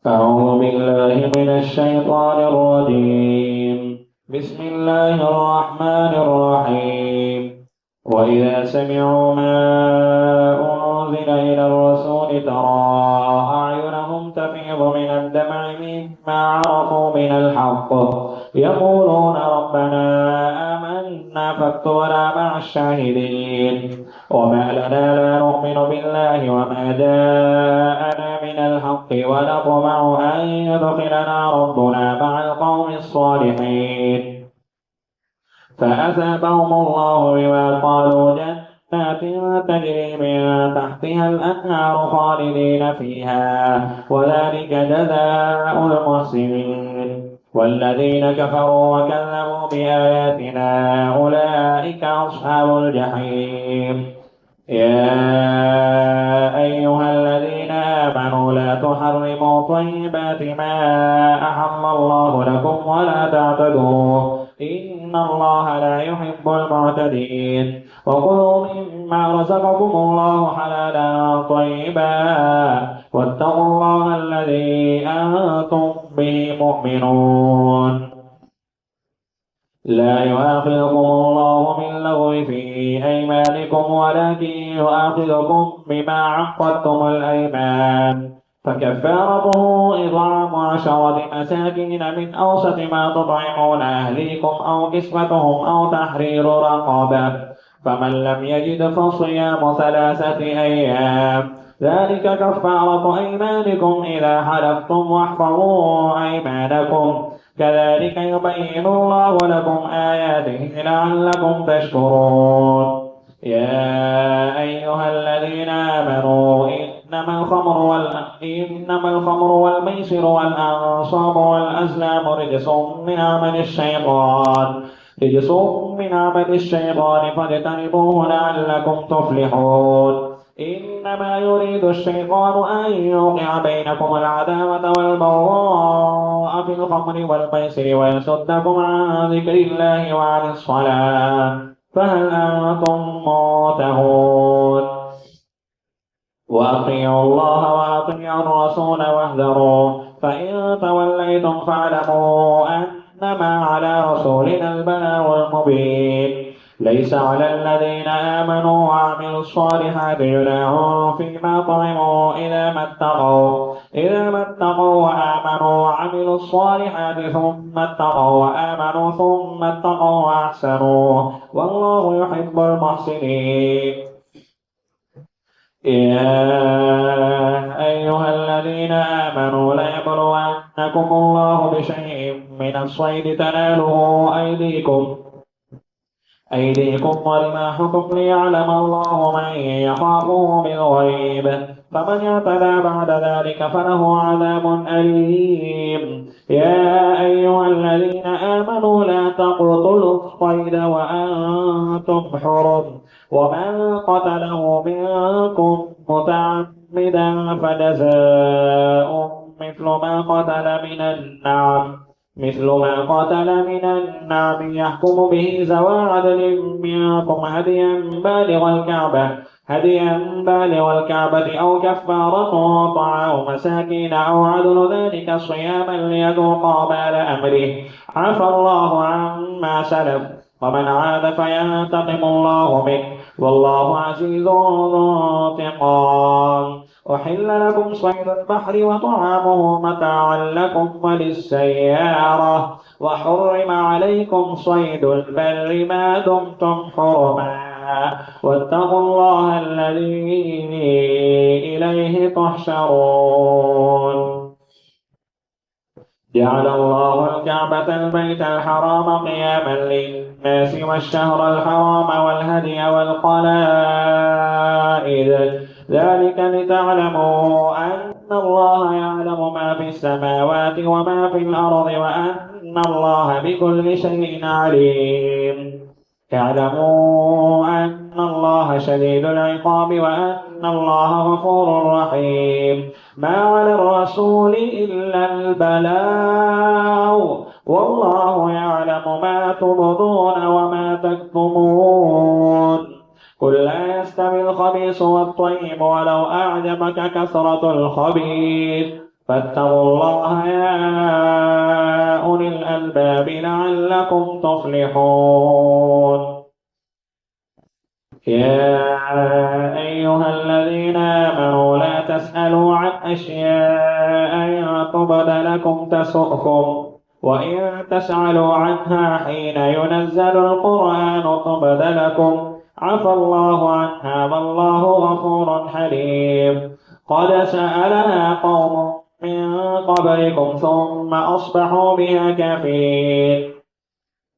أعوذ بالله من الشيطان الرجيم. بسم الله الرحمن الرحيم. وإذا سمعوا ما أنزل إلى الرسول ترى أعينهم تفيض من الدمع مما عرفوا من الحق يقولون ربنا آمنا فاكتبنا مع الشاهدين. وما لنا لا نؤمن بالله وما جاءنا من الحق ونطمع أن يدخلنا ربنا مع القوم الصالحين فأثابهم الله بما قالوا جنات تجري من تحتها الأنهار خالدين فيها وذلك جزاء المحسنين. والذين كفروا وكذبوا بآياتنا أولئك أصحاب الجحيم. يا أيها الذين آمنوا لا تحرموا طيبات ما أحل الله لكم ولا تعتدوا إن الله لا يحب المعتدين. وكلوا مما رزقكم الله حلالا طيبا واتقوا الله الذي أنتم به مؤمنون. لا يؤاخذكم الله باللغو في أيمانكم ولكن يؤاخذكم بما عقدتم الأيمان فكفارته إطعام 10 مساكين من أوسط ما تطعمون أهليكم أو كسوتهم أو تحرير رقبة فمن لم يجد فصيام 3 أيام ذلك كفارة أيمانكم إذا حلفتم واحفظوا أيمانكم كذلك يبين الله لكم آياته لعلكم تشكرون. يا أيها الذين آمنوا إنما الخمر والميسر والأنصاب والأزلام رجس من عمل الشيطان فاجتنبوه لعلكم تفلحون. إنما يريد الشيطان أن يوقع بينكم العداوة والبغضاء في الخمر والميسر ويصدكم عن ذكر الله وعن الصلاة فهل أنتم منتهون؟ وأطيعوا الله وأطيعوا الرسول واحذروا فإن توليتم فاعلموا أنما على رسولنا البلاغ المبين. ليس على الذين آمنوا وعملوا الصالحات جناح فيما طعموا إذا ما اتقوا وآمنوا وعملوا الصالحات ثم اتقوا وآمنوا ثم اتقوا وأحسنوا والله يحب المحسنين. يا أيها الذين آمنوا ليبلونكم الله بشيء من الصيد تناله أيديكم ورماحكم ليعلم الله من يخافه بالغيب فمن اعتدى بعد ذلك فله عذاب أليم. يا أيها الذين آمنوا لا تقتلوا الصيد وأنتم حرم ومن قتله منكم متعمدا فجزاء مثل ما قتل من النعم يحكم به ذوى عدل منكم هديا بالغ الكعبة أو كفارة طعام مساكين أو عدل ذلك صياما ليذوق وبال أمره عفى الله عما سلف ومن عاد فينتقم الله منه والله عزيز ذو انتقام. أحل لكم صيد البحر وطعامه متاعا لكم وللسيارة وحرم عليكم صيد البر ما دمتم حرما واتقوا الله الذي إليه تحشرون. جعل الله الكعبة البيت الحرام قياما للناس والشهر الحرام والهدي والقلائد ذلك لتعلموا أن الله يعلم ما في السماوات وما في الأرض وأن الله بكل شيء عليم. اعلموا أن الله شديد العقاب وأن الله غفور رحيم. ما على الرسول إلا البلاغ والله يعلم ما تبدون وما تكتمون. قل لا يستوي الخبيث والطيب ولو أعجبك كثرة الخبيث فاتقوا الله يا أولي الألباب لعلكم تفلحون. يا أيها الذين آمنوا لا تسألوا عن أشياء إن تبد لكم تسؤكم، وإن تسألوا عنها حين ينزل القرآن تبد لكم عفى الله عنها والله غفور حليم. قد سألها قوم من قبلكم ثم أصبحوا بها كافرين.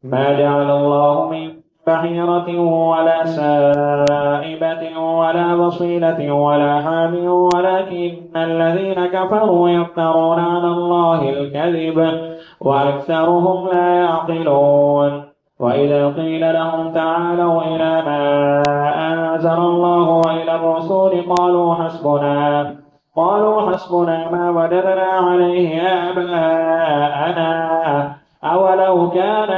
ما جعل الله من بحيرة ولا سائبة ولا وصيلة ولا حام ولكن الذين كفروا يفترون على الله الكذب وأكثرهم لا يعقلون. وإذا قيل لهم تعالوا إلى ما أنزل الله وإلى الرسول قالوا حسبنا ما وجدنا عليه آباءنا أولو كان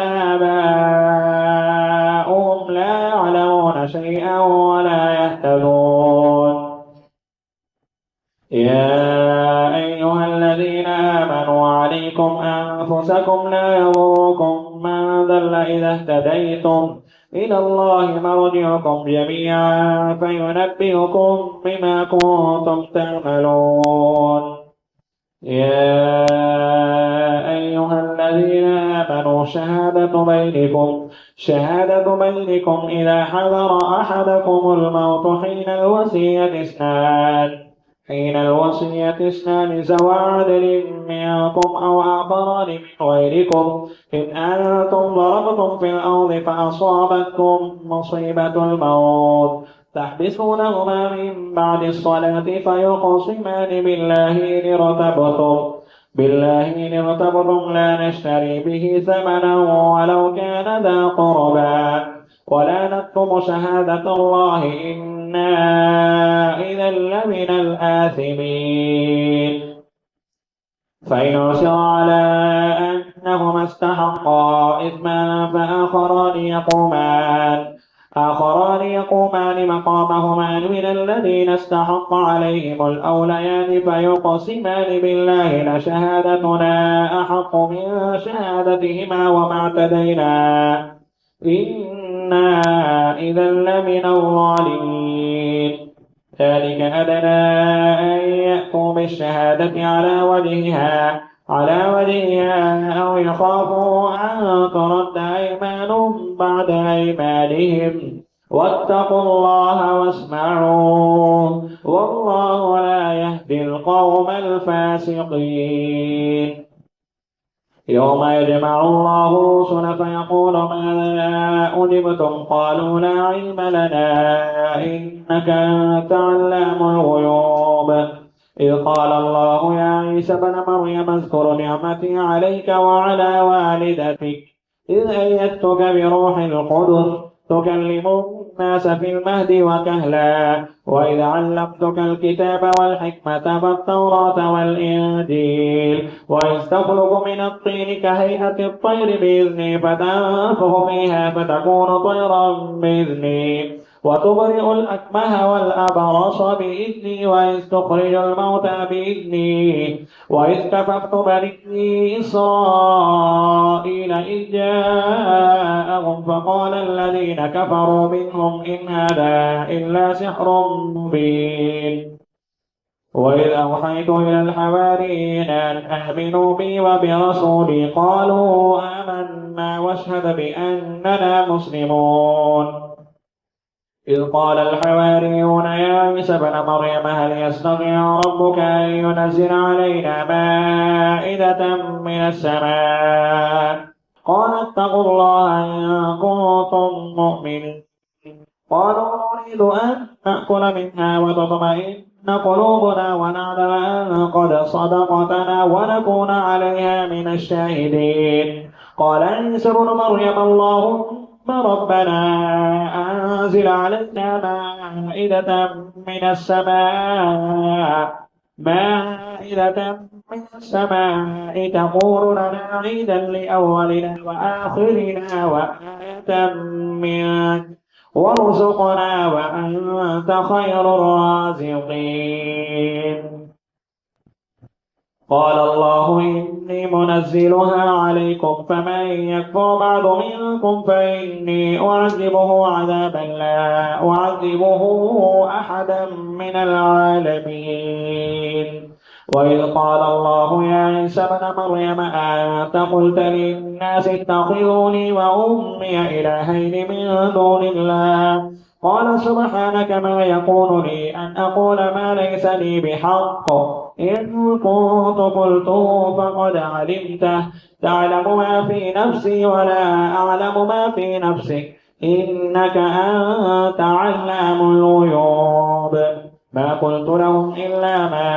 آباؤهم لا يعلمون شيئا ولا يهتدون. يا أيها الذين آمنوا عليكم أنفسكم لا يضركم من ضل إذا اهتديتم إلى الله مرجعكم جميعا فينبئكم بما كنتم تعملون. يا أيها الذين آمنوا شهادة بينكم إذا حضر أحدكم الموت حين الوصية اثنان ذوى عدل منكم أو آخران من غيركم إن أنتم ضربتم في الأرض فأصابتكم مصيبة الموت تحبسونهما من بعد الصلاة فيقسمان بالله إن ارتبتم لا نشتري به ثمنا ولو كان ذا قربى ولا نكتم شهادة الله إنا إذا لمن الآثمين. فإن عثر على أنهما استحقا إثما فآخران يقومان مقامهما من الذين استحق عليهم الأوليان فيقسمان بالله لشهادتنا أحق من شهادتهما وما اعتدينا إنا إذا لمن الظالمين. ذلك أدنى أن يأتوا بالشهادة على وجهها أو يخافوا أن ترد أيمان بعد أيمانهم واتقوا الله واسمعوا والله لا يهدي القوم الفاسقين. يوم يجمع الله الرسل فيقول ماذا أجبتم قالوا لا علم لنا إنك أنت علام الغيوب. إذ قال الله يا عيسى ابن مريم اذكر نعمتي عليك وعلى والدتك إذ أيدتك بروح القدس تكلم الناس في المهد وكهلا وإذ علمتك الكتاب والحكمة والتوراة والإنجيل وإذ تخلق من الطين كهيئة الطير بإذني فتنفخ فيها فتكون طيرا بإذني وتبرئ الأكمه والأبرص بإذني وإذ تخرج الموتى بإذني وإذ كففت بني إسرائيل إذ جاءهم فقال الذين كفروا منهم إن هذا إلا سحر مبين. وإذ أوحيت إلى الحواريين أن آمنوا بي وبرسولي قالوا آمنا واشهد بأننا مسلمون. إذ قال الحواريون يا عيسى ابن مريم هل يستطيع ربك أن ينزل علينا مائدة من السماء قال اتقوا الله إن كنتم مؤمنين. قالوا نريد أن نأكل منها وتطمئن قلوبنا ونعلم أن قد صدقتنا ونكون عليها من الشاهدين. قال عيسى ابن مريم اللهم ربنا أنزل علينا مائدة من السماء تكون لنا عيدا لأولنا وآخرنا وآية منك وارزقنا وأنت خير الرازقين. قال الله إني منزلها عليكم فمن يكفر بعد منكم فإني أعذبه عذابا لا أعذبه أحدا من العالمين. وإذ قال الله يا عيسى ابن مريم أنت قلت للناس اتخذوني وأمي إلهين من دون الله قال سبحانك ما يكون لي أن أقول ما ليس لي بحق إن كنت قلته فقد علمته تعلم ما في نفسي ولا أعلم ما في نفسك إنك أنت علام الغيوب. ما قلت لهم إلا ما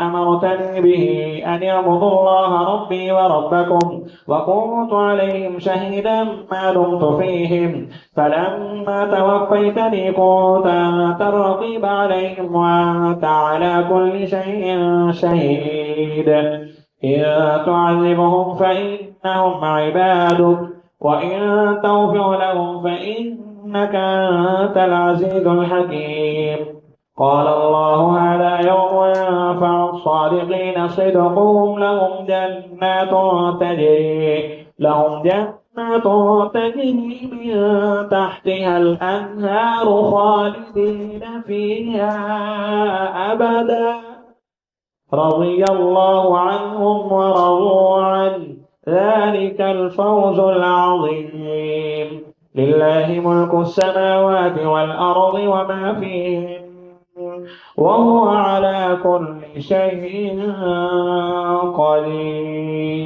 أمرتني به أن اعبدوا الله ربي وربكم وكنت عليهم شهيدا ما دمت فيهم فلما توفيتني كنت أنت الرقيب عليهم وأنت على كل شيء شهيد. إن تعذبهم فإنهم عبادك وإن تغفر لهم فإنك أنت العزيز الحكيم. قال الله هذا يوم ينفع الصادقين صدقهم لهم جنات تجري من تحتها الأنهار خالدين فيها أبدا رضي الله عنهم ورضوا عنه ذلك الفوز العظيم. لله ملك السماوات والأرض وما فيهن وهو على كل شيء قدير.